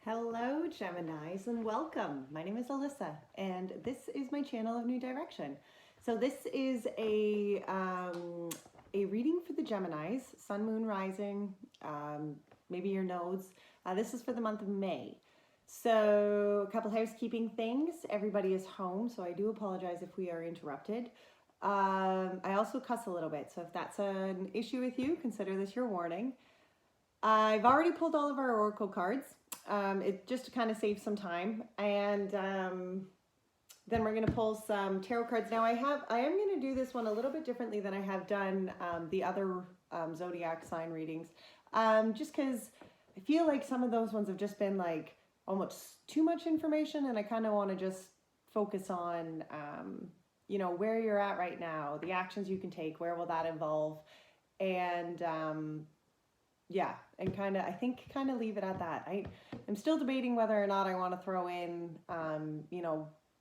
Hello, Geminis, and welcome. My name is Alyssa, and this is my channel of New Direction. So this is a reading for the Geminis, Sun, Moon, Rising, maybe your nodes. This is for the month of May. So a couple housekeeping things. Everybody is home, so I do apologize if we are interrupted. I also cuss a little bit, so if that's an issue with you, consider this your warning. I've already pulled all of our oracle cards. Just to kind of save some time, and then we're going to pull some tarot cards. Now I am going to do this one a little bit differently than I have done the other zodiac sign readings, just because I feel like some of those ones have just been like almost too much information, and I kind of want to just focus on where you're at right now, the actions you can take, where will that involve, and yeah, and I think leave it at that. I'm still debating whether or not I want to throw in,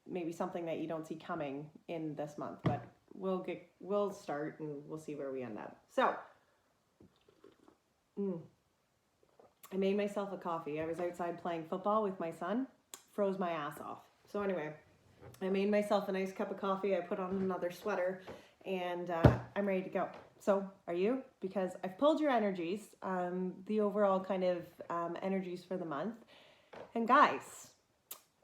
maybe something that you don't see coming in this month, but we'll start and we'll see where we end up. So, I made myself a coffee. I was outside playing football with my son, froze my ass off. So anyway, I made myself a nice cup of coffee. I put on another sweater, and I'm ready to go. So are you? Because I've pulled your energies, the overall kind of energies for the month. And guys,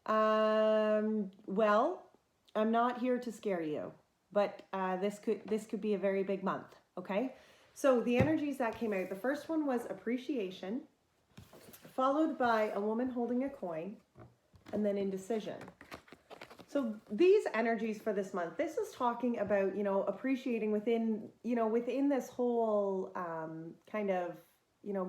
well, I'm not here to scare you, but this could be a very big month, okay? So the energies that came out, the first one was appreciation, followed by a woman holding a coin, and then indecision. So these energies for this month, this is talking about, appreciating within this whole kind of,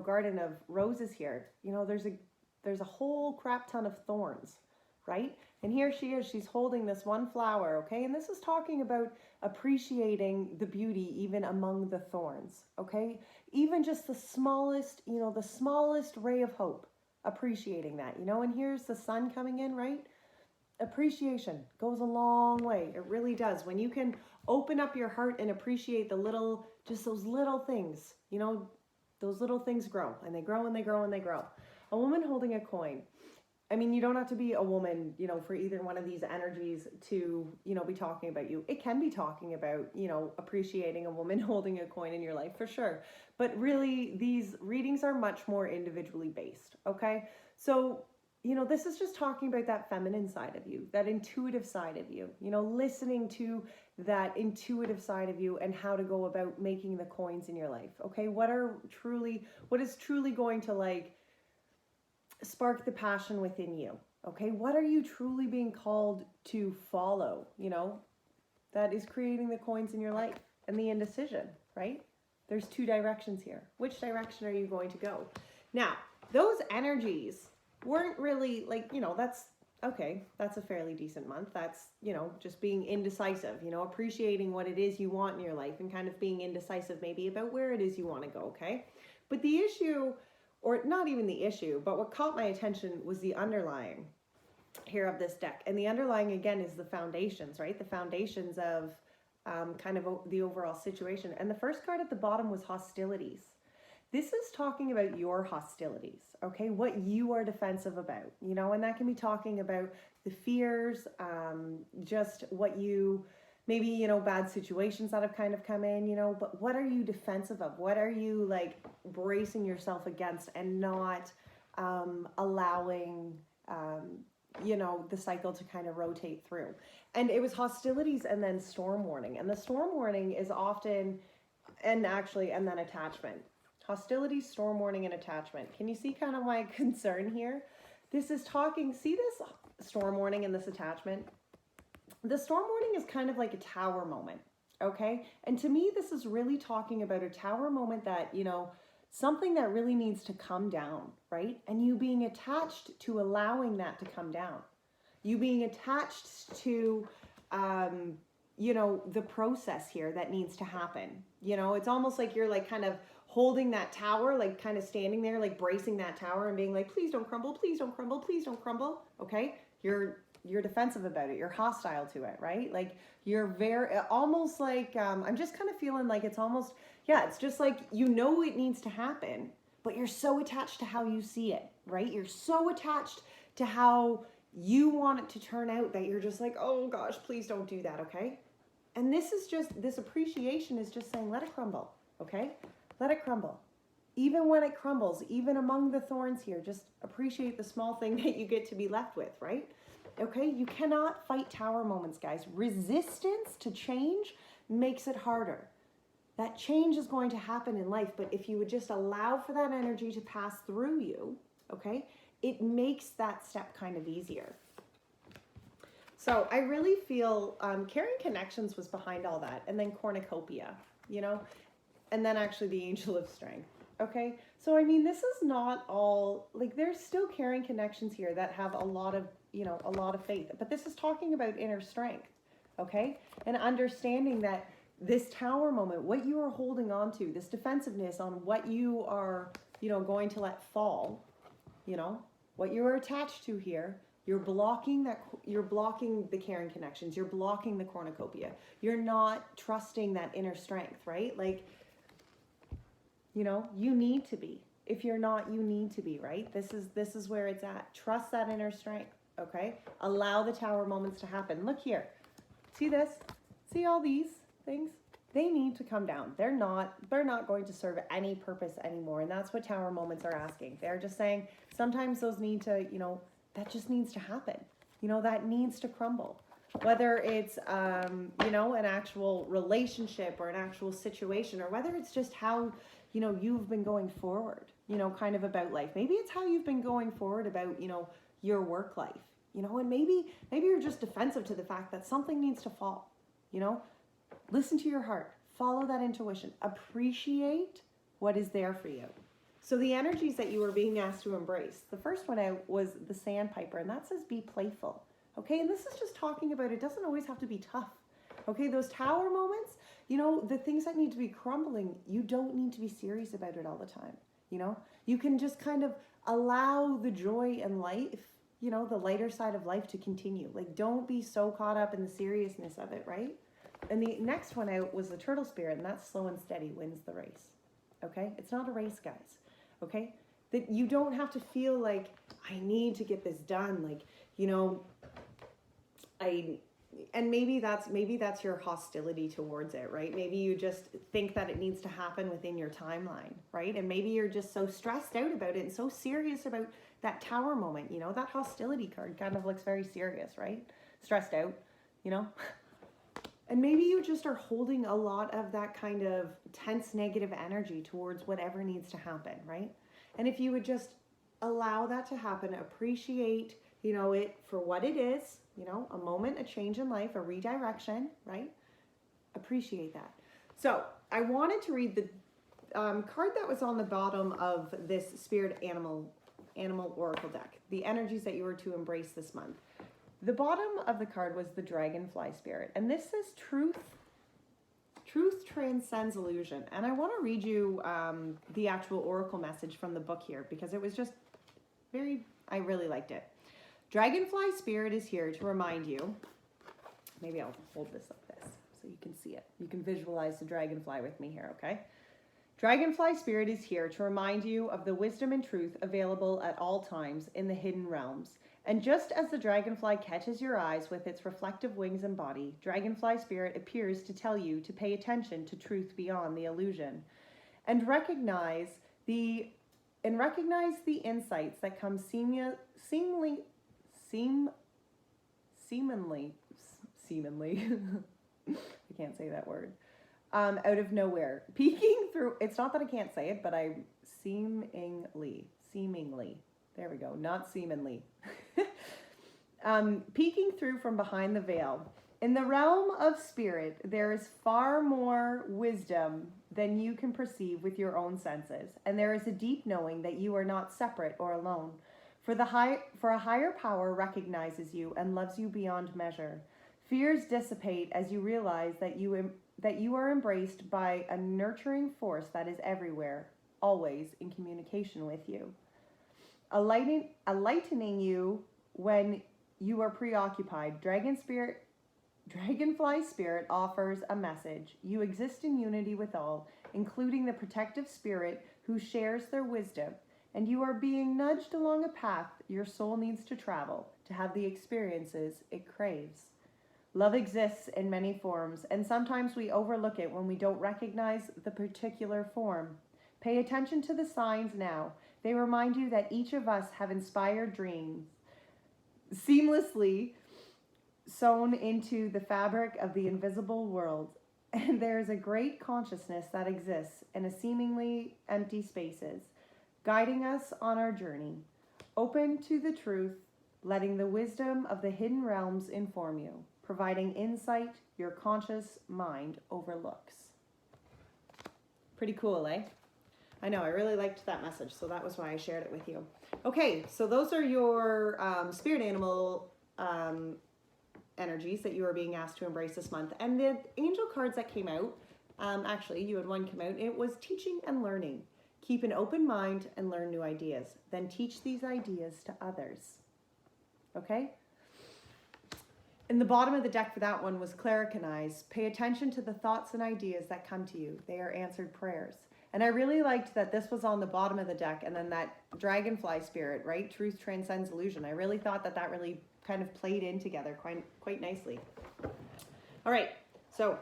garden of roses here. There's a whole crap ton of thorns, right? And here she is, she's holding this one flower, okay? And this is talking about appreciating the beauty even among the thorns, okay? Even just the smallest ray of hope, appreciating that, and here's the sun coming in, right? Appreciation goes a long way. It really does. When you can open up your heart and appreciate those little things, those little things grow and they grow and they grow and they grow. A woman holding a coin. I mean, you don't have to be a woman, for either one of these energies to, be talking about you. It can be talking about, appreciating a woman holding a coin in your life for sure. But really, these readings are much more individually based, okay? So this is just talking about that feminine side of you, that intuitive side of you, listening to that intuitive side of you and how to go about making the coins in your life. Okay. What is truly going to spark the passion within you? Okay. What are you truly being called to follow? That is creating the coins in your life, and the indecision, right? There's two directions here. Which direction are you going to go? Now, those energies weren't really that's okay. That's a fairly decent month. That's, just being indecisive, appreciating what it is you want in your life and kind of being indecisive maybe about where it is you want to go. Okay. But the issue, or not even the issue, but what caught my attention was the underlying here of this deck. And the underlying again is the foundations, right? The foundations of kind of the overall situation. And the first card at the bottom was hostilities. This is talking about your hostilities, okay? What you are defensive about, and that can be talking about the fears, just what you, maybe, bad situations that have kind of come in, but what are you defensive of? What are you bracing yourself against and not allowing, the cycle to kind of rotate through? And it was hostilities and then storm warning. And the storm warning is often, and then attachment. Hostility, storm warning, and attachment. Can you see kind of my concern here? This is talking, see this storm warning and this attachment? The storm warning is kind of like a tower moment, okay? And to me, this is really talking about a tower moment that, something that really needs to come down, right? And you being attached to allowing that to come down. You being attached to, the process here that needs to happen. It's almost like you're kind of holding that tower, kind of standing there, bracing that tower and being like, please don't crumble, please don't crumble, please don't crumble. Okay. You're defensive about it. You're hostile to it, right? You're very, almost I'm just kind of feeling like it's almost, yeah, it's just it needs to happen, but you're so attached to how you see it, right? You're so attached to how you want it to turn out that you're just like, oh gosh, please don't do that, okay? And this appreciation is just saying, let it crumble, okay? Let it crumble. Even when it crumbles, even among the thorns here, just appreciate the small thing that you get to be left with, right? Okay, you cannot fight tower moments, guys. Resistance to change makes it harder. That change is going to happen in life, but if you would just allow for that energy to pass through you, okay, it makes that step kind of easier. So I really feel Caring Connections was behind all that, and then cornucopia, you know, and then actually the Angel of Strength. Okay, so I mean, this is not all, like, there's still Caring Connections here that have a lot of, you know, a lot of faith, but this is talking about inner strength, okay, and understanding that this tower moment, what you are holding on to, this defensiveness on what you are, you know, going to let fall, you know, what you are attached to here, you're blocking that, you're blocking the Caring Connections, you're blocking the cornucopia, you're not trusting that inner strength, right? Like, you know, you need to be. If you're not, you need to be, right? This is where it's at. Trust that inner strength, okay? Allow the tower moments to happen. Look here. See this? See all these things? They need to come down. They're not going to serve any purpose anymore. And that's what tower moments are asking. They're just saying sometimes those need to, you know, that just needs to happen. You know, that needs to crumble. Whether it's, you know, an actual relationship or an actual situation, or whether it's just how, you know, you've been going forward, you know, kind of about life. Maybe it's how you've been going forward about, you know, your work life, you know, and maybe you're just defensive to the fact that something needs to fall, you know. Listen to your heart, follow that intuition, appreciate what is there for you. So the energies that you were being asked to embrace, the first one out was the Sandpiper, and that says be playful. Okay, and this is just talking about, it doesn't always have to be tough. Okay, those tower moments, you know, the things that need to be crumbling, you don't need to be serious about it all the time. You know, you can just kind of allow the joy in life, you know, the lighter side of life to continue. Like, don't be so caught up in the seriousness of it, right? And the next one out was the Turtle Spirit, and that's slow and steady wins the race. Okay, it's not a race, guys. Okay, that you don't have to feel like I need to get this done. Like, you know, and maybe that's your hostility towards it, right? Maybe you just think that it needs to happen within your timeline, right? And maybe you're just so stressed out about it and so serious about that tower moment, you know, that hostility card kind of looks very serious, right? Stressed out, you know? And maybe you just are holding a lot of that kind of tense negative energy towards whatever needs to happen, right? And if you would just allow that to happen, appreciate, you know, it for what it is, you know, a moment, a change in life, a redirection, right? Appreciate that. So I wanted to read the card that was on the bottom of this Spirit Animal Oracle deck, the energies that you were to embrace this month. The bottom of the card was the Dragonfly Spirit, and this says truth transcends illusion. And I want to read you the actual oracle message from the book here, because it was just I really liked it. Dragonfly Spirit is here to remind you, maybe I'll hold this like this so you can see it. You can visualize the dragonfly with me here, okay? Dragonfly Spirit is here to remind you of the wisdom and truth available at all times in the hidden realms. And just as the dragonfly catches your eyes with its reflective wings and body, Dragonfly Spirit appears to tell you to pay attention to truth beyond the illusion, and recognize the insights that come seemingly I can't say that word, out of nowhere, peeking through. It's not that I can't say it, but I seemingly, there we go, not seemingly. Peeking through from behind the veil. In the realm of spirit, there is far more wisdom than you can perceive with your own senses, and there is a deep knowing that you are not separate or alone. For a higher power recognizes you and loves you beyond measure. Fears dissipate as you realize that you are embraced by a nurturing force that is everywhere, always in communication with you. Enlightening you when you are preoccupied. Dragonfly Spirit offers a message. You exist in unity with all, including the protective spirit who shares their wisdom, and you are being nudged along a path your soul needs to travel to have the experiences it craves. Love exists in many forms, and sometimes we overlook it when we don't recognize the particular form. Pay attention to the signs now. They remind you that each of us have inspired dreams, seamlessly sewn into the fabric of the invisible world. And there is a great consciousness that exists in a seemingly empty spaces, guiding us on our journey. Open to the truth, letting the wisdom of the hidden realms inform you, providing insight your conscious mind overlooks. Pretty cool, eh? I know, I really liked that message, so that was why I shared it with you. Okay, so those are your spirit animal energies that you are being asked to embrace this month. And the angel cards that came out, actually, you had one come out, it was teaching and learning. Keep an open mind and learn new ideas. Then teach these ideas to others. Okay? In the bottom of the deck for that one was Claricanize. Pay attention to the thoughts and ideas that come to you. They are answered prayers. And I really liked that this was on the bottom of the deck, and then that dragonfly spirit, right? Truth transcends illusion. I really thought that that really kind of played in together quite nicely. All right, so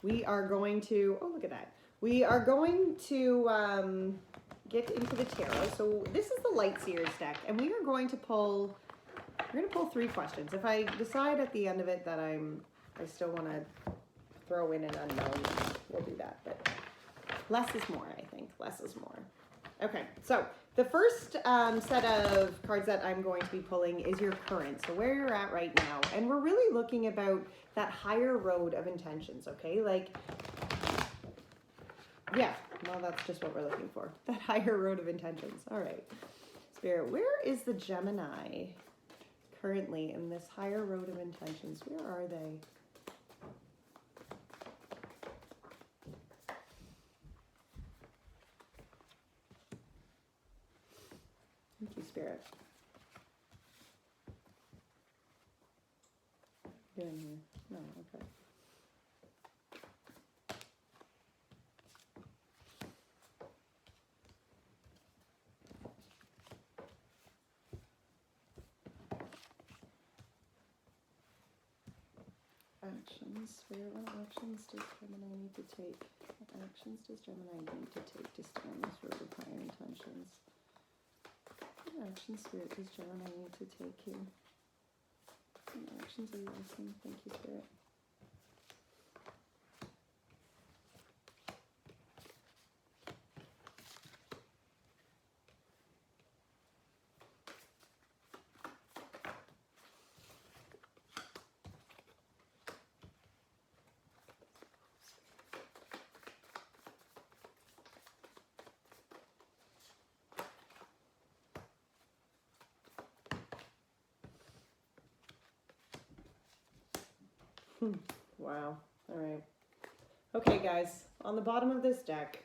we are going to, oh, look at that. We are going to get into the tarot. So this is the Light Seers deck, and we are going to pull, we're going to pull 3 questions. If I decide at the end of it that I still want to throw in an unknown, we'll do that, but less is more, I think. Less is more. Okay, so the first set of cards that I'm going to be pulling is your current, so where you're at right now. And we're really looking about that higher road of intentions, okay? Like, yeah, well, that's just what we're looking for. That higher road of intentions. All right. Spirit, where is the Gemini currently in this higher road of intentions? Where are they? Thank you, Spirit. You're in here. No, okay. Actions. Spirit, what actions does Gemini need to take? What actions does Gemini need to take to stay on this road of higher intentions? What actions, Spirit, does Gemini need to take here? What actions are you asking? Thank you, Spirit. Wow. All right. Okay, guys. On the bottom of this deck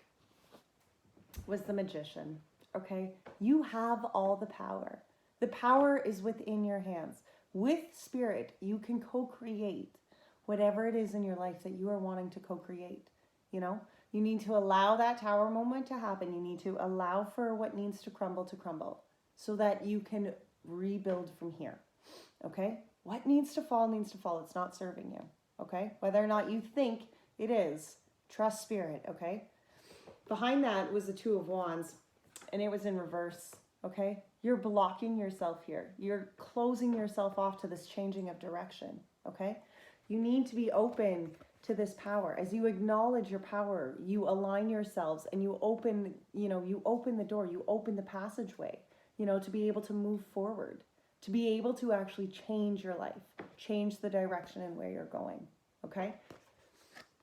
was the Magician. Okay? You have all the power. The power is within your hands. With Spirit, you can co-create whatever it is in your life that you are wanting to co-create. You know? You need to allow that tower moment to happen. You need to allow for what needs to crumble so that you can rebuild from here. Okay? What needs to fall needs to fall. It's not serving you. Okay? Whether or not you think it is, trust Spirit. Okay? Behind that was the Two of Wands, and it was in reverse. Okay? You're blocking yourself here. You're closing yourself off to this changing of direction. Okay? You need to be open to this power. As you acknowledge your power, you align yourselves and you open, you open the door, you open the passageway, to be able to move forward, to be able to actually change your life, change the direction and where you're going. Okay?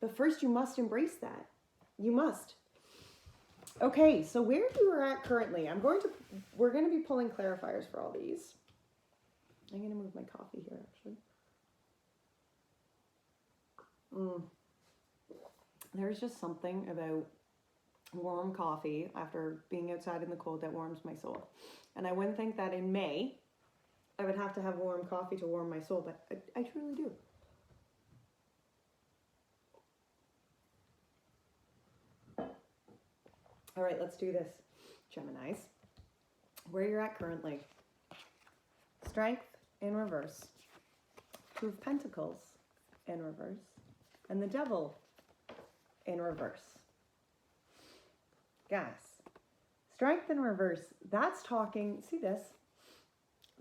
But first you must embrace that. You must. Okay, so where you are at currently, we're going to be pulling clarifiers for all these. I'm going to move my coffee here, actually. There's just something about warm coffee after being outside in the cold that warms my soul. And I wouldn't think that in May I would have to have warm coffee to warm my soul, but I truly do. All right, let's do this, Geminis. Where you're at currently. Strength in reverse. Two of Pentacles in reverse. And the Devil in reverse. Guys, strength in reverse, that's talking, see this?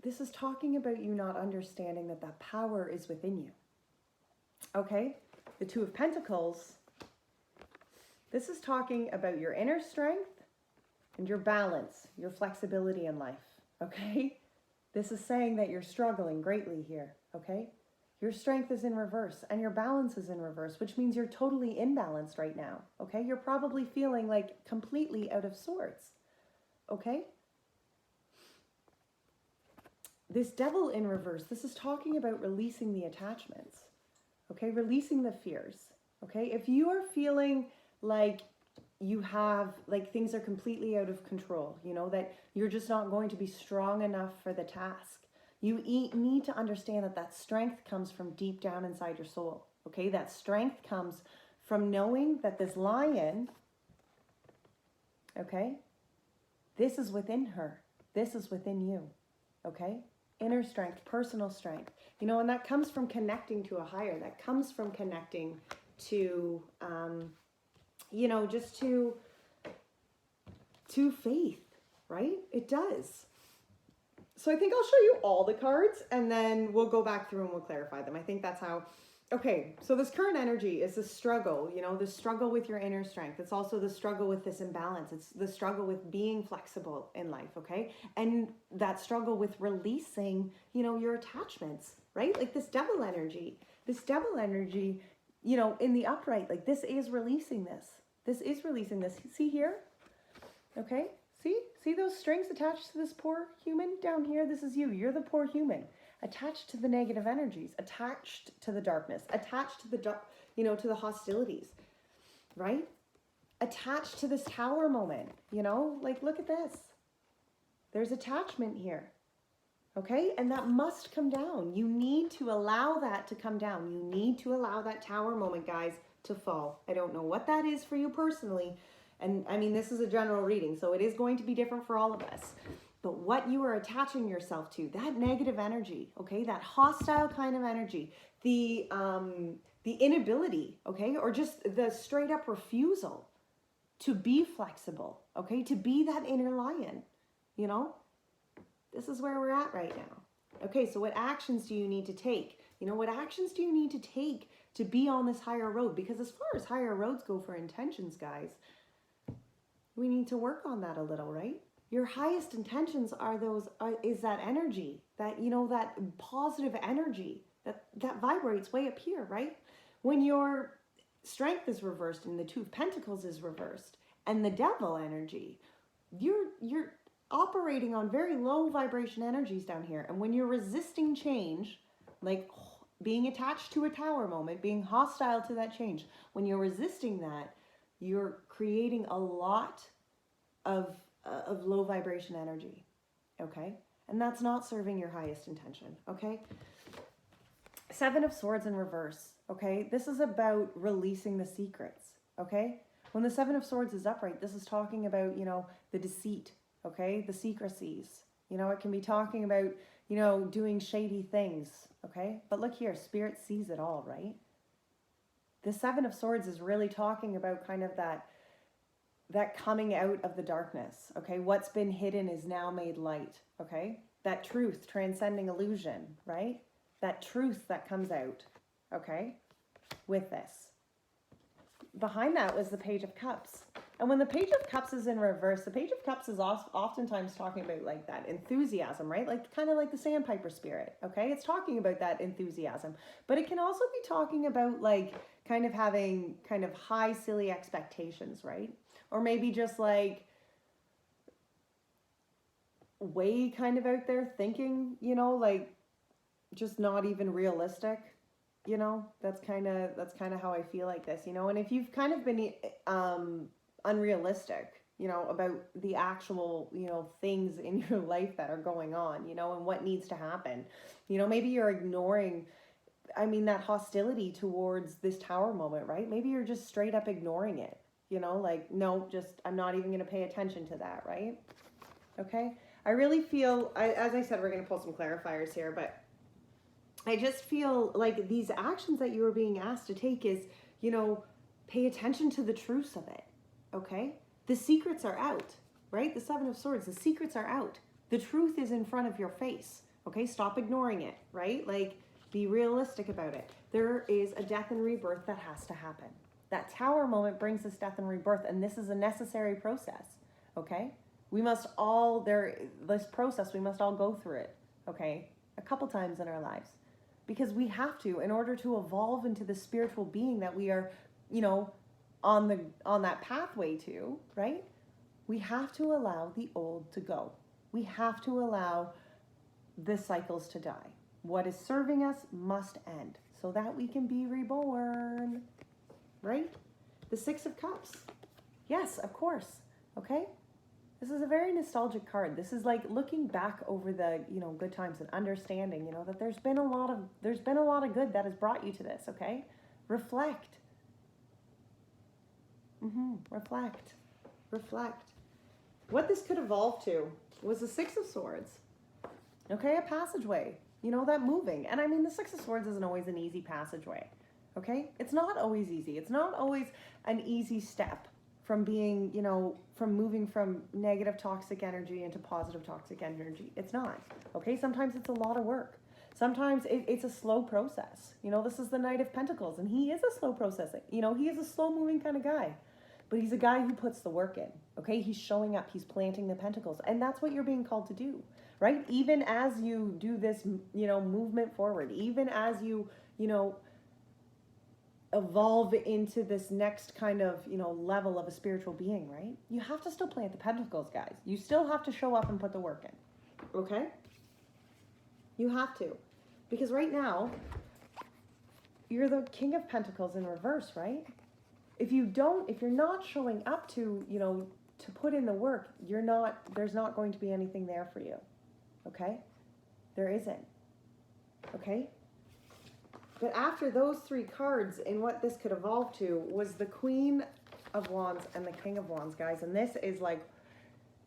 This is talking about you not understanding that that power is within you. Okay? The Two of Pentacles, this is talking about your inner strength and your balance, your flexibility in life. Okay? This is saying that you're struggling greatly here. Okay? Your strength is in reverse and your balance is in reverse, which means you're totally imbalanced right now. Okay? You're probably feeling like completely out of sorts. Okay? This Devil in reverse, this is talking about releasing the attachments. Okay? Releasing the fears. Okay? If you are feeling like you have, like things are completely out of control, you know, that you're just not going to be strong enough for the task, you need to understand that that strength comes from deep down inside your soul. Okay? That strength comes from knowing that this lion, okay, this is within her. This is within you. Okay? Inner strength, personal strength. You know, and that comes from connecting to a higher. That comes from connecting to, you know, just to faith, right? It does. So I think I'll show you all the cards and then we'll go back through and we'll clarify them. I think that's how. Okay, so this current energy is the struggle, you know, the struggle with your inner strength. It's also the struggle with this imbalance. It's the struggle with being flexible in life, okay? And that struggle with releasing, you know, your attachments, right? Like this devil energy, you know, in the upright, like this is releasing this. This is releasing this. See here? Okay? See those strings attached to this poor human down here? This is you. You're the poor human. Attached to the negative energies, attached to the darkness, attached to the, you know, to the hostilities, right? Attached to this tower moment, you know, like look at this. There's attachment here, okay? And that must come down. You need to allow that to come down. You need to allow that tower moment, guys, to fall. I don't know what that is for you personally. And I mean, this is a general reading, so it is going to be different for all of us. But what you are attaching yourself to, that negative energy, okay, that hostile kind of energy, the inability, okay, or just the straight up refusal to be flexible, okay, to be that inner lion, you know, this is where we're at right now. Okay, so what actions do you need to take? You know, what actions do you need to take to be on this higher road? Because as far as higher roads go for intentions, guys, we need to work on that a little, right? Your highest intentions is that energy, that, you know, that positive energy that vibrates way up here, right? When your strength is reversed and the Two of Pentacles is reversed and the devil energy, you're operating on very low vibration energies down here. And when you're resisting change, like being attached to a tower moment, being hostile to that change, when you're resisting that, you're creating a lot of low vibration energy, okay? And that's not serving your highest intention, okay? Seven of Swords in reverse, okay? This is about releasing the secrets, okay? When the Seven of Swords is upright, this is talking about, you know, the deceit, okay? The secrecies. You know, it can be talking about, you know, doing shady things, okay? But look here, Spirit sees it all, right? The Seven of Swords is really talking about kind of that coming out of the darkness, okay? What's been hidden is now made light, okay? That truth transcending illusion, right? That truth that comes out, okay? With this. Behind that was the Page of Cups. And when the Page of Cups is in reverse, the Page of Cups is oftentimes talking about like that enthusiasm, right? Like kind of like the Sandpiper spirit, okay? It's talking about that enthusiasm. But it can also be talking about like kind of having kind of high silly expectations, right? Or maybe just like way kind of out there thinking, you know, like just not even realistic, you know, that's kind of how I feel like this, you know. And if you've kind of been unrealistic, you know, about the actual, you know, things in your life that are going on, you know, and what needs to happen, you know, maybe you're ignoring, I mean, that hostility towards this tower moment, right? Maybe you're just straight up ignoring it. You know, like, no, just, I'm not even going to pay attention to that, right? Okay. I really feel, as I said, we're going to pull some clarifiers here, but I just feel like these actions that you are being asked to take is, you know, pay attention to the truths of it. Okay. The secrets are out, right? The Seven of Swords, the secrets are out. The truth is in front of your face. Okay. Stop ignoring it, right? Like, be realistic about it. There is a death and rebirth that has to happen. That Tower moment brings us death and rebirth, and this is a necessary process. Okay. We must all, this process, we must all go through it. Okay. A couple times in our lives. Because we have to, in order to evolve into the spiritual being that we are, you know, on that pathway to, right? We have to allow the old to go. We have to allow the cycles to die. What is serving us must end so that we can be reborn, right? The Six of Cups. Yes, of course. Okay. This is a very nostalgic card. This is like looking back over the, you know, good times and understanding, you know, that there's been a lot of good that has brought you to this, okay? Reflect. Reflect. Reflect. What this could evolve to was the Six of Swords. Okay, a passageway. You know, that moving. And I mean, the Six of Swords isn't always an easy passageway, okay? It's not always easy. It's not always an easy step from being, you know, from moving from negative toxic energy into positive toxic energy. It's not, okay? Sometimes it's a lot of work. Sometimes it's a slow process. You know, this is the Knight of Pentacles, and he is a slow processing. You know, he is a slow moving kind of guy, but he's a guy who puts the work in, okay? He's showing up, he's planting the pentacles, and that's what you're being called to do, right? Even as you do this, you know, movement forward, even as you know, evolve into this next kind of, you know, level of a spiritual being, right? You have to still plant the pentacles, guys. You still have to show up and put the work in, okay? You have to. Because right now, you're the King of Pentacles in reverse, right? If you're not showing up to, you know, to put in the work, there's not going to be anything there for you, okay? There isn't, okay? But after those three cards, and what this could evolve to was the Queen of Wands and the King of Wands, guys. And this is like,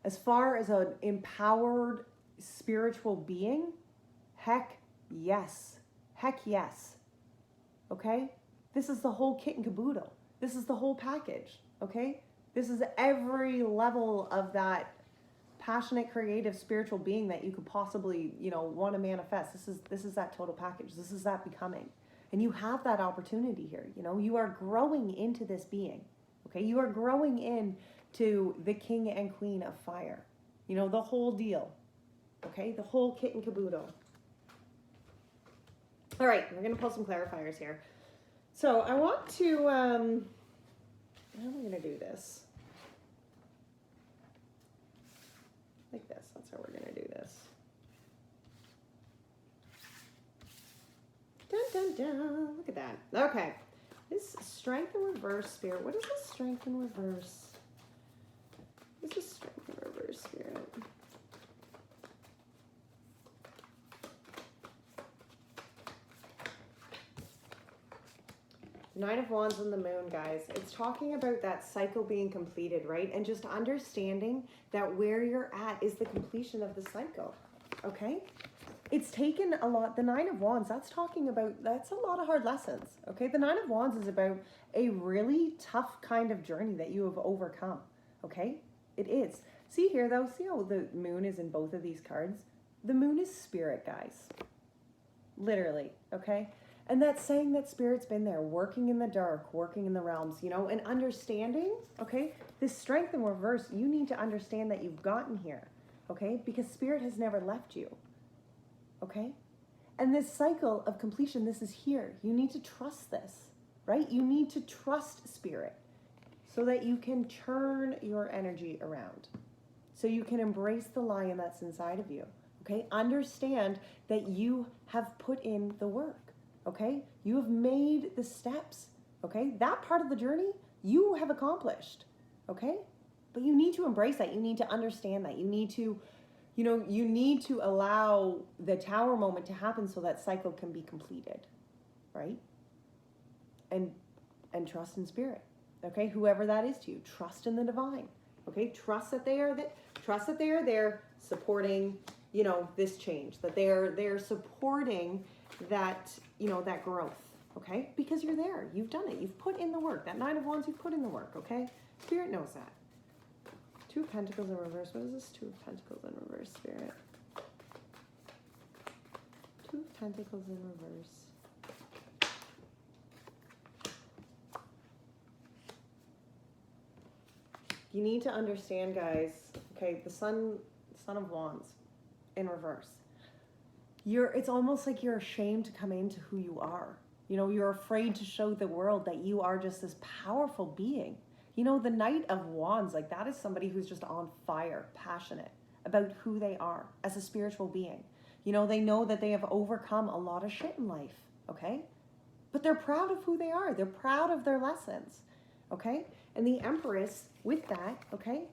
as far as an empowered spiritual being, heck yes. Heck yes. Okay? This is the whole kit and caboodle. This is the whole package. Okay? This is every level of that passionate, creative, spiritual being that you could possibly, you know, want to manifest. This is that total package. This is that becoming. And you have that opportunity here. You know, you are growing into this being. Okay? You are growing into the King and Queen of Fire. You know, the whole deal. Okay? The whole kit and caboodle. All right, we're going to pull some clarifiers here. So I want to, how am I going to do this? Like this. That's how we're going to do this. Dun, dun, dun. Look at that. Okay. This Strength in Reverse, Spirit. What is this Strength in Reverse? This is Strength in Reverse, Spirit. Nine of Wands and the Moon, guys. It's talking about that cycle being completed, right? And just understanding that where you're at is the completion of the cycle, okay? It's taken a lot. The Nine of Wands, that's a lot of hard lessons, okay? The Nine of Wands is about a really tough kind of journey that you have overcome, okay? It is. See here, though, see how the Moon is in both of these cards? The Moon is spirit, guys. Literally, okay? And that's saying that Spirit's been there, working in the dark, working in the realms, you know, and understanding, okay? This Strength in Reverse, you need to understand that you've gotten here, okay? Because Spirit has never left you, okay? And this cycle of completion, this is here. You need to trust this, right? You need to trust Spirit so that you can turn your energy around, so you can embrace the lion that's inside of you, okay? Understand that you have put in the work. Okay, you have made the steps. Okay, that part of the journey you have accomplished. Okay, but you need to embrace that. You need to understand that. You need to, you know, you need to allow the Tower moment to happen so that cycle can be completed, right? And trust in Spirit. Okay, whoever that is to you, trust in the divine. Okay, trust that they are there supporting, you know, this change, that they're supporting that, you know, that growth. Okay, because you're there, you've done it, you've put in the work. That Nine of Wands, you've put in the work. Okay, Spirit knows that. Two of Pentacles in reverse. What is this? Two of Pentacles in reverse, Spirit. Two of Pentacles in reverse. You need to understand, guys, okay, the Son of Wands in reverse. It's almost like you're ashamed to come into who you are. You know, you're afraid to show the world that you are just this powerful being. You know, the Knight of Wands, like that is somebody who's just on fire, passionate about who they are as a spiritual being. You know, they know that they have overcome a lot of shit in life, okay? But they're proud of who they are. They're proud of their lessons, okay? And the Empress, with that, okay?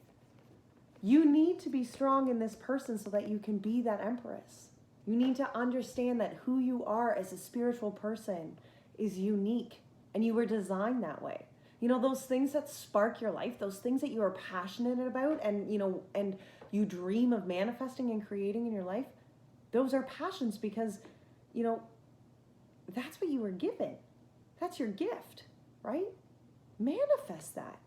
You need to be strong in this person so that you can be that Empress. You need to understand that who you are as a spiritual person is unique, and you were designed that way. You know, those things that spark your life, those things that you are passionate about and, you know, and you dream of manifesting and creating in your life, those are passions because, you know, that's what you were given. That's your gift, right? Manifest that.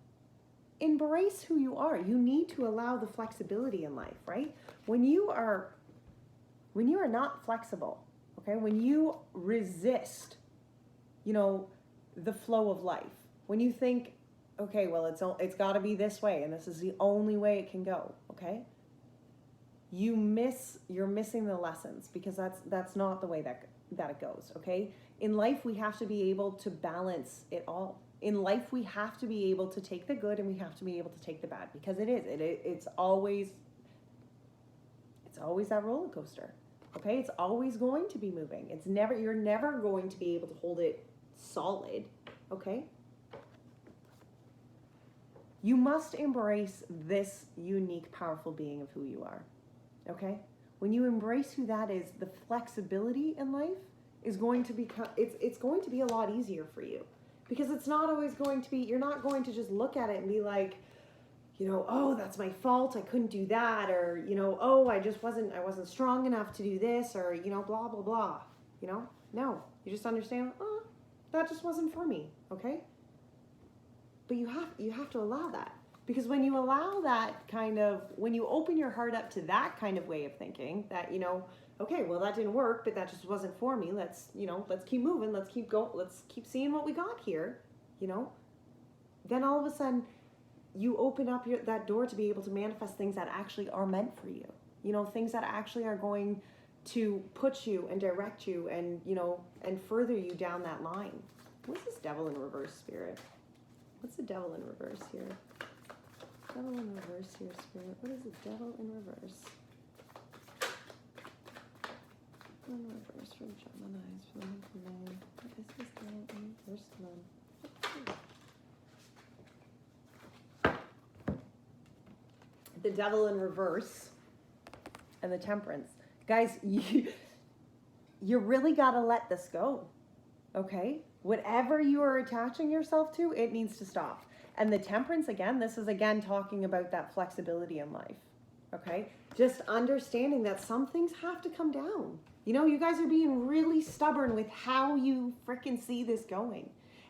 Embrace who you are. You need to allow the flexibility in life, right? When you are not flexible, okay, when you resist, you know, the flow of life, when you think, okay, well, it's got to be this way, and this is the only way it can go, okay, you're missing the lessons because that's not the way that it goes, okay? In life, we have to be able to balance it all. In life, we have to be able to take the good and we have to be able to take the bad because it's always that roller coaster. Okay, it's always going to be moving. You're never going to be able to hold it solid, okay? You must embrace this unique, powerful being of who you are, okay? When you embrace who that is, the flexibility in life is going to become, it's going to be a lot easier for you because it's not always going to be, you're not going to just look at it and be like, you know, oh, that's my fault, I couldn't do that, or, you know, oh, I wasn't strong enough to do this, or, you know, blah, blah, blah, you know? No, you just understand, oh, that just wasn't for me, okay? But you have to allow that, because when you allow that kind of, when you open your heart up to that kind of way of thinking, that, you know, okay, well, that didn't work, but that just wasn't for me, let's keep moving, let's keep going, let's keep seeing what we got here, you know? Then all of a sudden, you open up that door to be able to manifest things that actually are meant for you. You know, things that actually are going to put you and direct you and, you know, and further you down that line. What's this Devil in reverse, Spirit? What's the Devil in reverse here? Devil in reverse here, Spirit. What is the Devil in reverse? In reverse for Geminis, for the month of May. What is this Devil in reverse to them? The Devil in reverse and the Temperance. Guys, you really got to let this go, okay? Whatever you are attaching yourself to, it needs to stop. And the Temperance, again, this is again talking about that flexibility in life, okay? Just understanding that some things have to come down. You know, you guys are being really stubborn with how you freaking see this going.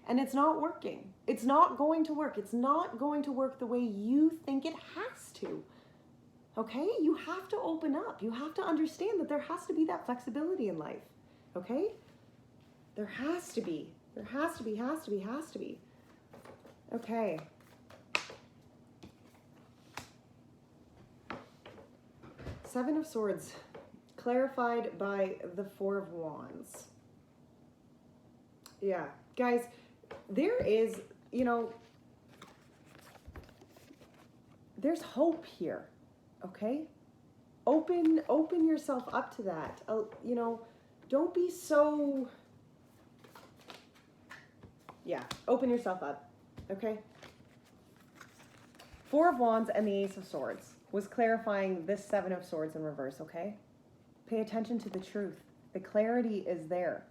And it's not working. It's not going to work. It's not going to work the way you think it has to. Okay? You have to open up. You have to understand that there has to be that flexibility in life. Okay? There has to be. There has to be, has to be, has to be. Okay. Seven of Swords, clarified by the Four of Wands. Yeah, guys, there is, you know, there's hope here, okay? Open yourself up to that. You know, don't be so, yeah, open yourself up, okay? Four of Wands and the Ace of Swords was clarifying this Seven of Swords in reverse, okay? Pay attention to the truth. The clarity is there,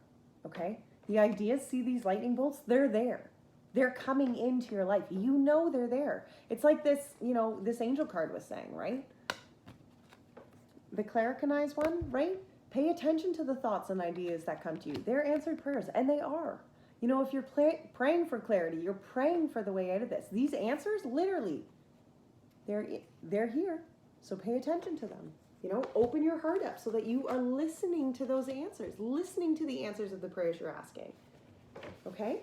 okay? The ideas, see these lightning bolts? They're there. They're coming into your life. You know they're there. It's like this, you know, this angel card was saying, right? The Claricanize one, right? Pay attention to the thoughts and ideas that come to you. They're answered prayers, and they are. You know, if you're praying for clarity, you're praying for the way out of this. These answers, literally, they're here. So pay attention to them. You know, open your heart up so that you are listening to those answers, listening to the answers of the prayers you're asking. Okay?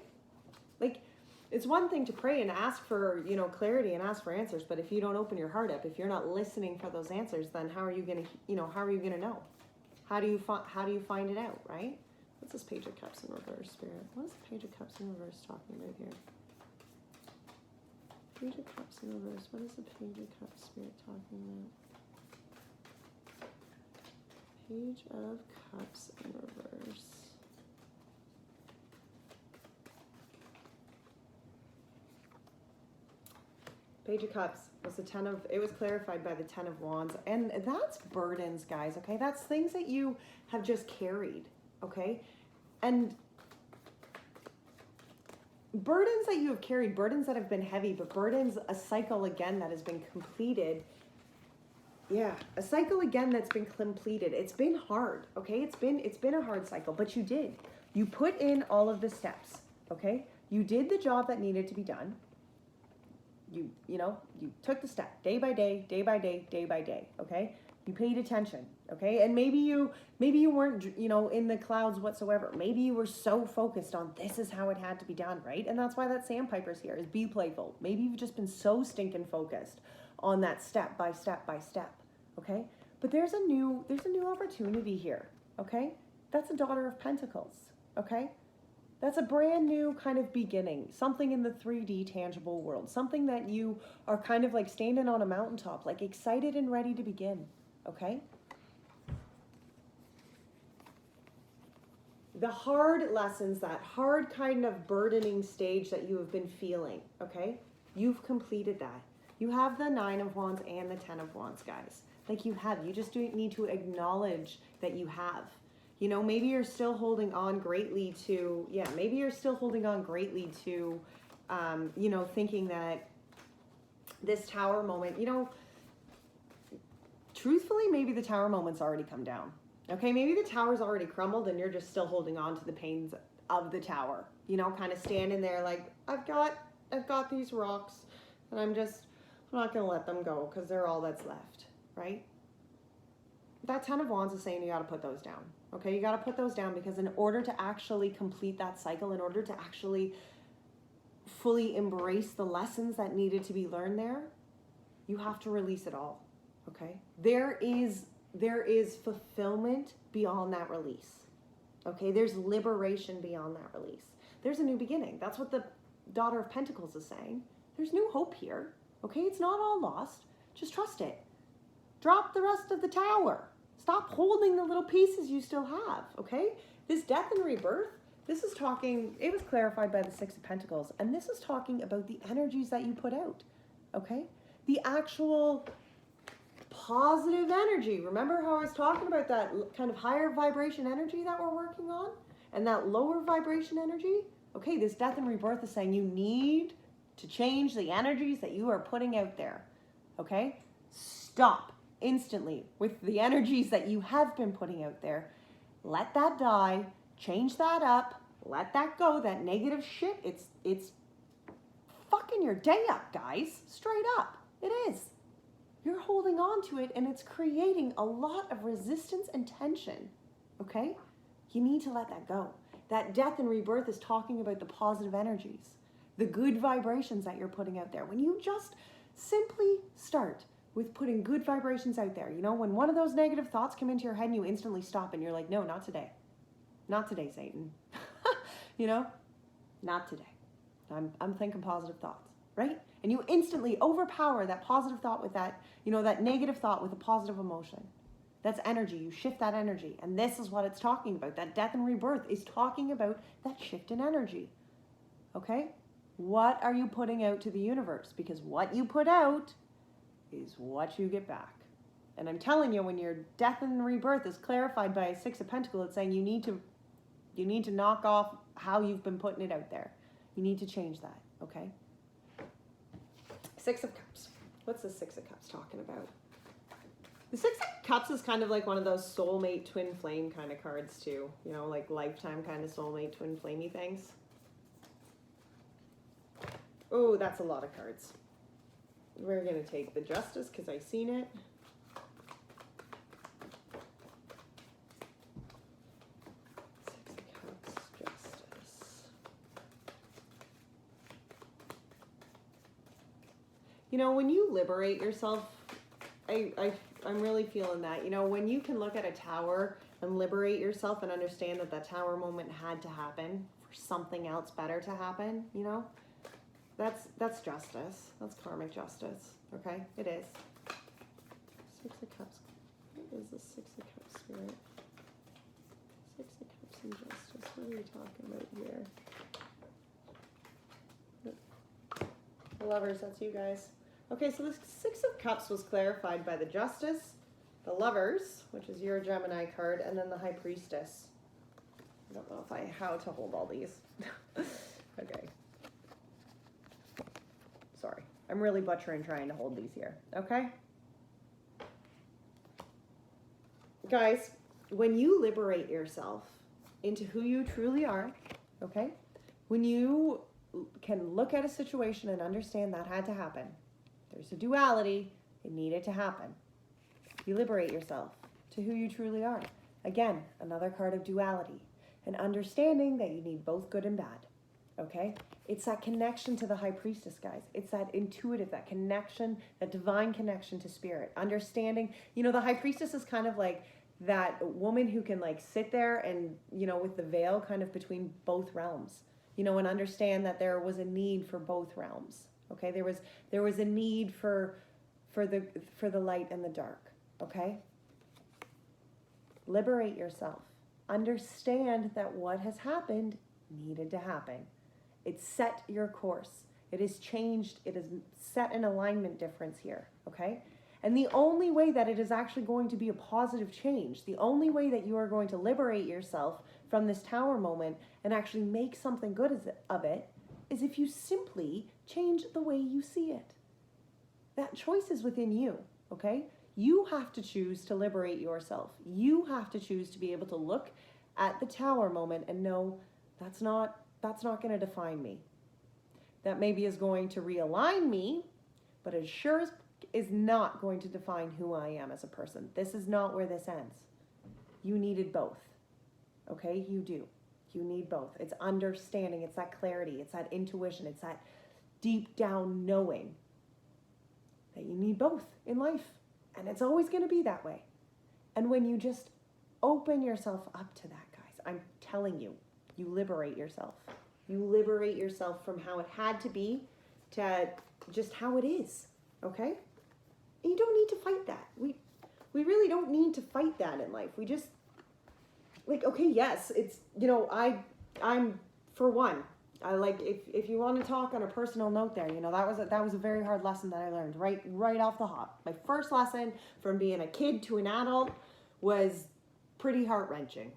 Like, it's one thing to pray and ask for, you know, clarity and ask for answers, but if you don't open your heart up, if you're not listening for those answers, then how are you going to, you know, how are you going to know? How do you find it out, right? What's this Page of Cups in reverse, Spirit? What is the Page of Cups in reverse talking about here? Page of Cups in reverse. What is the Page of Cups, Spirit, talking about? Page of Cups in reverse. Page of Cups was it was clarified by the 10 of Wands. And that's burdens, guys, okay? That's things that you have just carried, okay? And burdens that you have carried, burdens that have been heavy, but burdens, a cycle again that has been completed. Yeah, a cycle again that's been completed. It's been hard, okay? It's been a hard cycle, but you did. You put in all of the steps, okay? You did the job that needed to be done. You know, you took the step day by day, day by day, day by day, okay? You paid attention, okay? And maybe you weren't, you know, in the clouds whatsoever. Maybe you were so focused on this is how it had to be done, right? And that's why that sandpiper's here, is be playful. Maybe you've just been so stinking focused on that step by step by step, okay? But there's a new opportunity here, okay? That's a Daughter of Pentacles, okay? That's a brand new kind of beginning, something in the 3D tangible world, something that you are kind of like standing on a mountaintop, like excited and ready to begin, okay? The hard lessons, that hard kind of burdening stage that you have been feeling, okay? You've completed that. You have the 9 of Wands and the 10 of Wands, guys. Like you just need to acknowledge that you have. You know, maybe you're still holding on greatly to, you know, thinking that this tower moment, you know, truthfully, maybe the tower moment's already come down. Okay, maybe the tower's already crumbled and you're just still holding on to the pains of the tower. You know, kind of standing there like, I've got these rocks and I'm not going to let them go because they're all that's left, right? That 10 of Wands is saying you got to put those down. Okay, you got to put those down because in order to actually complete that cycle, in order to actually fully embrace the lessons that needed to be learned there, you have to release it all. Okay, there is fulfillment beyond that release. Okay, there's liberation beyond that release. There's a new beginning. That's what the Daughter of Pentacles is saying. There's new hope here. Okay, it's not all lost. Just trust it. Drop the rest of the tower. Stop holding the little pieces you still have, okay? This death and rebirth, this is talking, it was clarified by the 6 of Pentacles, and this is talking about the energies that you put out, okay? The actual positive energy. Remember how I was talking about that kind of higher vibration energy that we're working on? And that lower vibration energy? Okay, this death and rebirth is saying you need to change the energies that you are putting out there, okay? Stop instantly with the energies that you have been putting out there. Let that die, change that up, let that go. That negative shit, it's fucking your day up, guys. Straight up. It is. You're holding on to it and it's creating a lot of resistance and tension. Okay? You need to let that go. That death and rebirth is talking about the positive energies, the good vibrations that you're putting out there. When you just simply start with putting good vibrations out there. You know, when one of those negative thoughts come into your head and you instantly stop and you're like, no, not today. Not today, Satan. You know, not today. I'm thinking positive thoughts, right? And you instantly overpower that positive thought with that, you know, that negative thought with a positive emotion. That's energy. You shift that energy. And this is what it's talking about. That death and rebirth is talking about that shift in energy. Okay? What are you putting out to the universe? Because what you put out is what you get back. And I'm telling you, when your death and rebirth is clarified by a 6 of Pentacles, it's saying you need to knock off how you've been putting it out there. You need to change that, okay? Six of Cups. What's the Six of Cups talking about? The Six of Cups is kind of like one of those soulmate twin flame kind of cards too. You know, like lifetime kind of soulmate twin flamey things. Oh, that's a lot of cards. We're going to take the Justice because I've seen it. Six of Cups, Justice. You know, when you liberate yourself, I'm really feeling that. You know, when you can look at a tower and liberate yourself and understand that that tower moment had to happen for something else better to happen, you know, that's justice. That's karmic justice. Okay, it is. Six of Cups. What is the Six of Cups, Spirit? Six of Cups and justice. What are we talking about here? The Lovers, that's you guys. Okay, so the Six of Cups was clarified by the Justice, the Lovers, which is your Gemini card, and then the High Priestess. I don't know how to hold all these. Okay. Sorry. I'm really butchering trying to hold these here. Okay? Guys, when you liberate yourself into who you truly are, okay? When you can look at a situation and understand that had to happen, there's a duality, it needed to happen. You liberate yourself to who you truly are. Again, another card of duality. An understanding that you need both good and bad. Okay? It's that connection to the High Priestess, guys. It's that intuitive, that connection, that divine connection to spirit. Understanding, you know, the High Priestess is kind of like that woman who can like sit there and, you know, with the veil kind of between both realms, you know, and understand that there was a need for both realms. Okay? There was a need for the light and the dark. Okay? Liberate yourself. Understand that what has happened needed to happen. It set your course. It has changed. It has set an alignment difference here, okay? And the only way that it is actually going to be a positive change, the only way that you are going to liberate yourself from this tower moment and actually make something good of it, is if you simply change the way you see it. That choice is within you, okay? You have to choose to liberate yourself. You have to choose to be able to look at the tower moment and know that's not going to define me. That maybe is going to realign me, but it sure is not going to define who I am as a person. This is not where this ends. You needed both. Okay? You do. You need both. It's understanding. It's that clarity. It's that intuition. It's that deep down knowing that you need both in life. And it's always going to be that way. And when you just open yourself up to that, guys, I'm telling you, you liberate yourself. You liberate yourself from how it had to be to just how it is, okay? And you don't need to fight that. We really don't need to fight that in life. We just, like, okay, yes, it's, you know, I'm for one, I like, if you want to talk on a personal note there, you know, that was a very hard lesson that I learned right off the hop. My first lesson from being a kid to an adult was pretty heart-wrenching.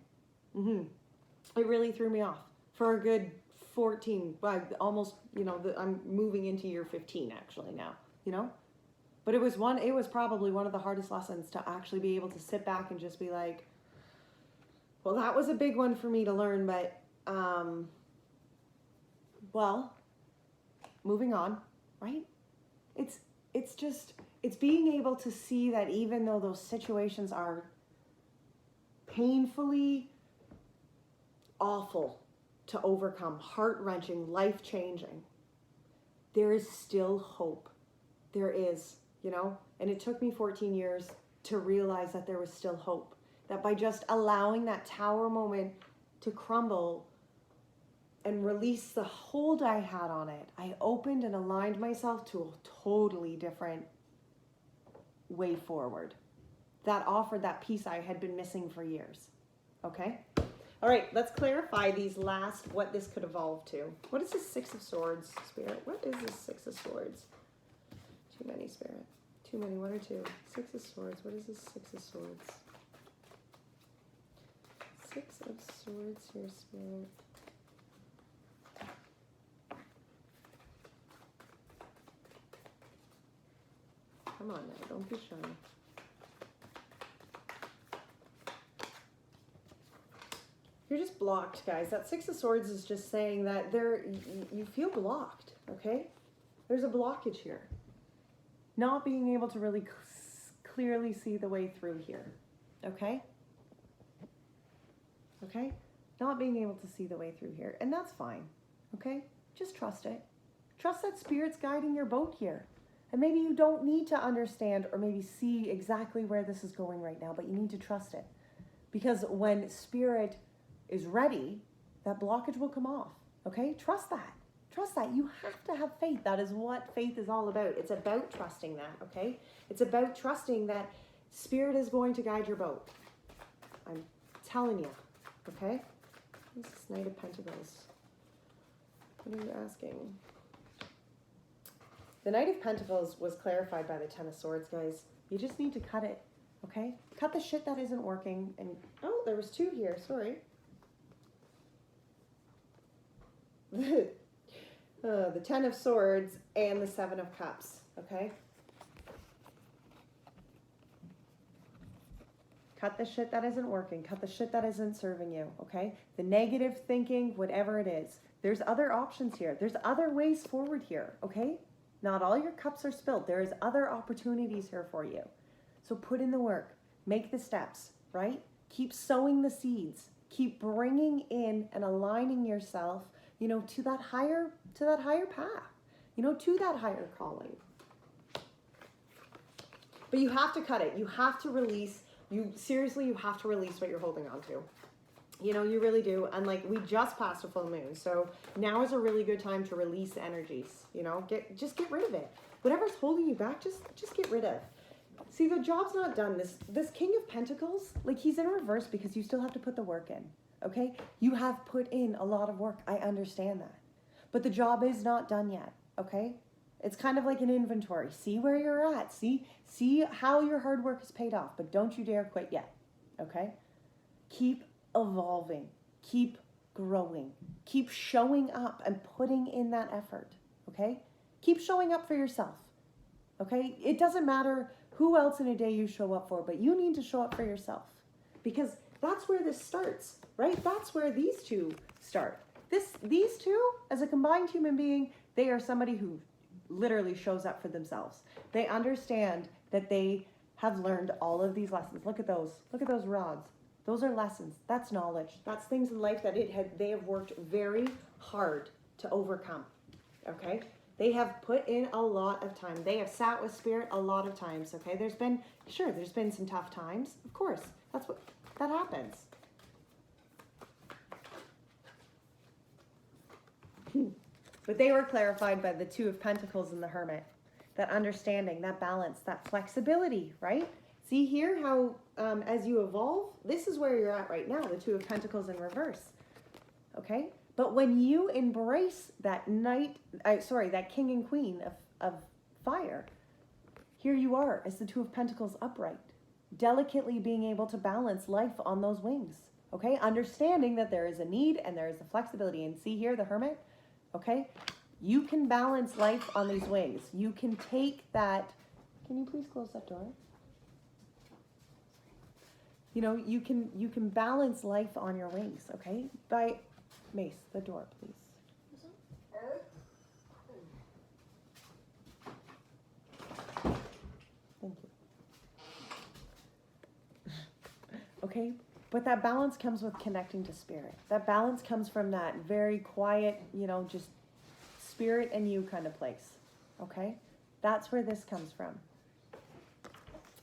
It really threw me off for a good 14, well, almost, you know, I'm moving into year 15 actually now, you know, but it was probably one of the hardest lessons to actually be able to sit back and just be like, well, that was a big one for me to learn, but, well, moving on, right? It's being able to see that even though those situations are painfully awful to overcome, heart-wrenching, life-changing, there is still hope. There is, you know, and it took me 14 years to realize that there was still hope. That by just allowing that tower moment to crumble and release the hold I had on it, I opened and aligned myself to a totally different way forward. That offered that piece I had been missing for years. Okay? All right, let's clarify these what this could evolve to. What is the Six of Swords, Spirit? What is the Six of Swords? Too many, Spirit. Too many, one or two. Six of Swords. What is this Six of Swords? Six of Swords here, Spirit. Come on now, don't be shy. You're just blocked, guys. That Six of Swords is just saying that you feel blocked, okay? There's a blockage here. Not being able to really clearly see the way through here, okay? Okay? Not being able to see the way through here. And that's fine, okay? Just trust it. Trust that Spirit's guiding your boat here. And maybe you don't need to understand or maybe see exactly where this is going right now, but you need to trust it. Because when Spirit is ready, that blockage will come off, okay? Trust that. Trust that. You have to have faith. That is what faith is all about. It's about trusting that, okay? It's about trusting that Spirit is going to guide your boat. I'm telling you, okay? This is Knight of Pentacles. What are you asking? The Knight of Pentacles was clarified by the Ten of Swords, guys. You just need to cut it, okay? Cut the shit that isn't working. And oh, there was two here. Sorry. The Ten of Swords and the Seven of Cups, okay? Cut the shit that isn't working. Cut the shit that isn't serving you, okay? The negative thinking, whatever it is. There's other options here. There's other ways forward here, okay? Not all your cups are spilled. There is other opportunities here for you. So put in the work. Make the steps, right? Keep sowing the seeds. Keep bringing in and aligning yourself, you know, to that higher path, you know, to that higher calling. But you have to cut it. You have to release. You have to release what you're holding on to. You know, you really do. And like, we just passed a full moon. So now is a really good time to release energies, you know, just get rid of it. Whatever's holding you back, just get rid of. See, the job's not done. This King of Pentacles, like, he's in reverse because you still have to put the work in. Okay? You have put in a lot of work. I understand that. But the job is not done yet. Okay? It's kind of like an inventory. See where you're at. See how your hard work has paid off. But don't you dare quit yet. Okay? Keep evolving. Keep growing. Keep showing up and putting in that effort. Okay? Keep showing up for yourself. Okay? It doesn't matter who else in a day you show up for, but you need to show up for yourself. Because that's where this starts, right? That's where these two start. These two, as a combined human being, they are somebody who literally shows up for themselves. They understand that they have learned all of these lessons. Look at those. Look at those rods. Those are lessons. That's knowledge. That's things in life that they have worked very hard to overcome. Okay? They have put in a lot of time. They have sat with Spirit a lot of times. Okay? There's been some tough times. Of course. That happens. But they were clarified by the Two of Pentacles and the Hermit. That understanding, that balance, that flexibility, right? See here how as you evolve, this is where you're at right now, the Two of Pentacles in reverse. Okay? But when you embrace that that King and Queen of fire, here you are as the Two of Pentacles upright, delicately being able to balance life on those wings. Okay? Understanding that there is a need and there is a flexibility. And see here, the Hermit, okay? You can balance life on these wings. You can take that. Can you please close that door? You know, you can balance life on your wings, okay? By Mace, the door, please. Thank you. Okay? But that balance comes with connecting to Spirit. That balance comes from that very quiet, you know, just Spirit and you kind of place. Okay? That's where this comes from.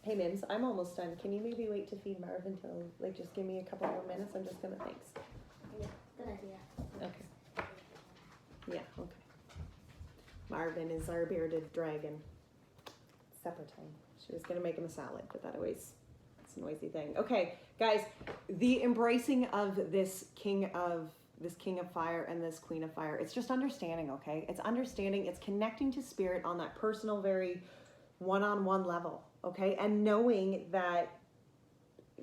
Hey, Mims, I'm almost done. Can you maybe wait to feed Marv until, like, just give me a couple more minutes? I'm just going to, thanks. Yeah, good idea. Okay. Yeah, okay. Marvin is our bearded dragon. Supper time. She was going to make him a salad, but that always, it's a noisy thing. Okay, guys, the embracing of this king of fire and this queen of fire, it's just understanding, okay? It's understanding, it's connecting to Spirit on that personal, very one-on-one level, okay? And knowing that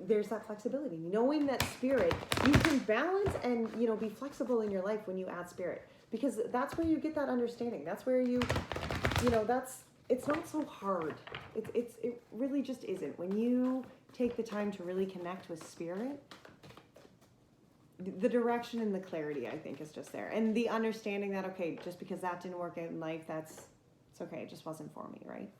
there's that flexibility, knowing that Spirit, you can balance and, you know, be flexible in your life when you add Spirit, because that's where you get that understanding. That's where you know, that's it's not so hard. It really just isn't. When you take the time to really connect with spirit, the direction and the clarity, I think, is just there. And the understanding that, okay, just because that didn't work out in life, it's okay. It just wasn't for me, right?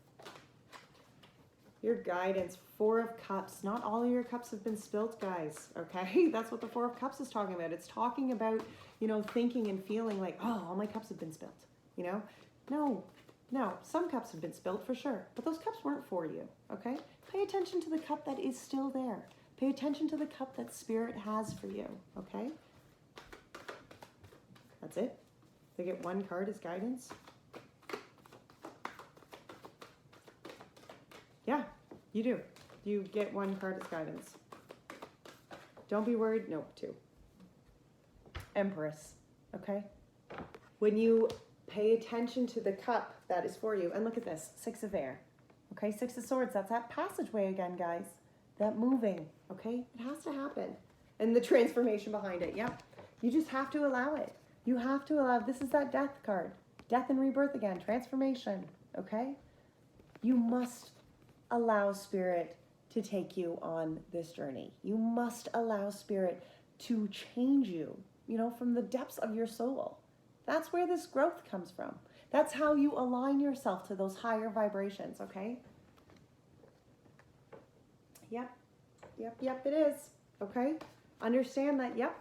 Your guidance, Four of Cups. Not all of your cups have been spilt, guys, okay? That's what the Four of Cups is talking about. It's talking about, thinking and feeling like, oh, all my cups have been spilt, No, some cups have been spilt for sure, but those cups weren't for you, okay? Pay attention to the cup that is still there. Pay attention to the cup that Spirit has for you, okay? That's it. They get one card as guidance. Yeah, you do. You get one card as guidance. Don't be worried. Nope, two. Empress, okay? When you pay attention to the cup that is for you, and look at this, Six of Air, okay? Six of Swords, that's that passageway again, guys. That moving, okay? It has to happen. And the transformation behind it, yep. You just have to allow it. You have to allow, this is that death card. Death and rebirth again, transformation, okay? You must allow Spirit to take you on this journey. You must allow Spirit to change you, from the depths of your soul. That's where this growth comes from. That's how you align yourself to those higher vibrations, okay? Yep, it is, okay? Understand that, yep,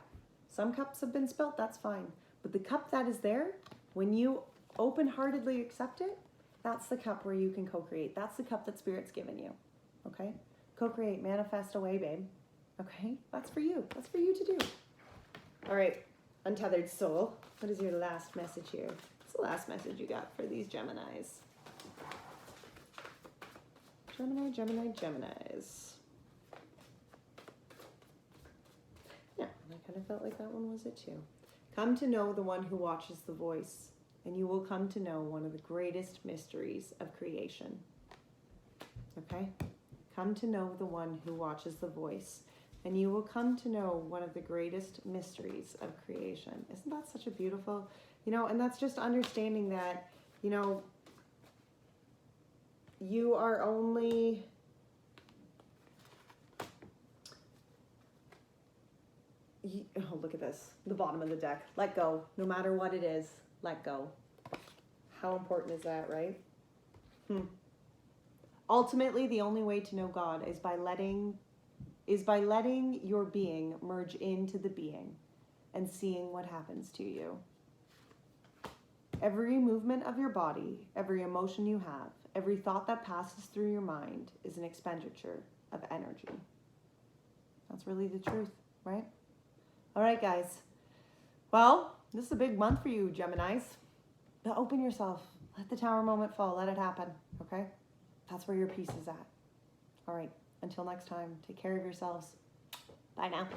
some cups have been spilt, that's fine. But the cup that is there, when you open-heartedly accept it, that's the cup where you can co-create. That's the cup that Spirit's given you, okay? Co-create, manifest away, babe, okay? That's for you. That's for you to do. All right, untethered soul, what is your last message here? What's the last message you got for these Geminis? Geminis. Yeah, I kind of felt like that one was it too. Come to know the one who watches the voice, and you will come to know one of the greatest mysteries of creation. Okay? Come to know the one who watches the voice, and you will come to know one of the greatest mysteries of creation. Isn't that such a beautiful, and that's just understanding that, you are only... Oh, look at this. The bottom of the deck. Let go. No matter what it is, let go. How important is that, right? Ultimately, the only way to know God is by letting your being merge into the being and seeing what happens to you. Every movement of your body, every emotion you have, every thought that passes through your mind is an expenditure of energy. That's really the truth, right? All right, guys. Well, this is a big month for you, Geminis. Now open yourself. Let the tower moment fall. Let it happen, okay? That's where your peace is at. All right. Until next time, take care of yourselves. Bye now.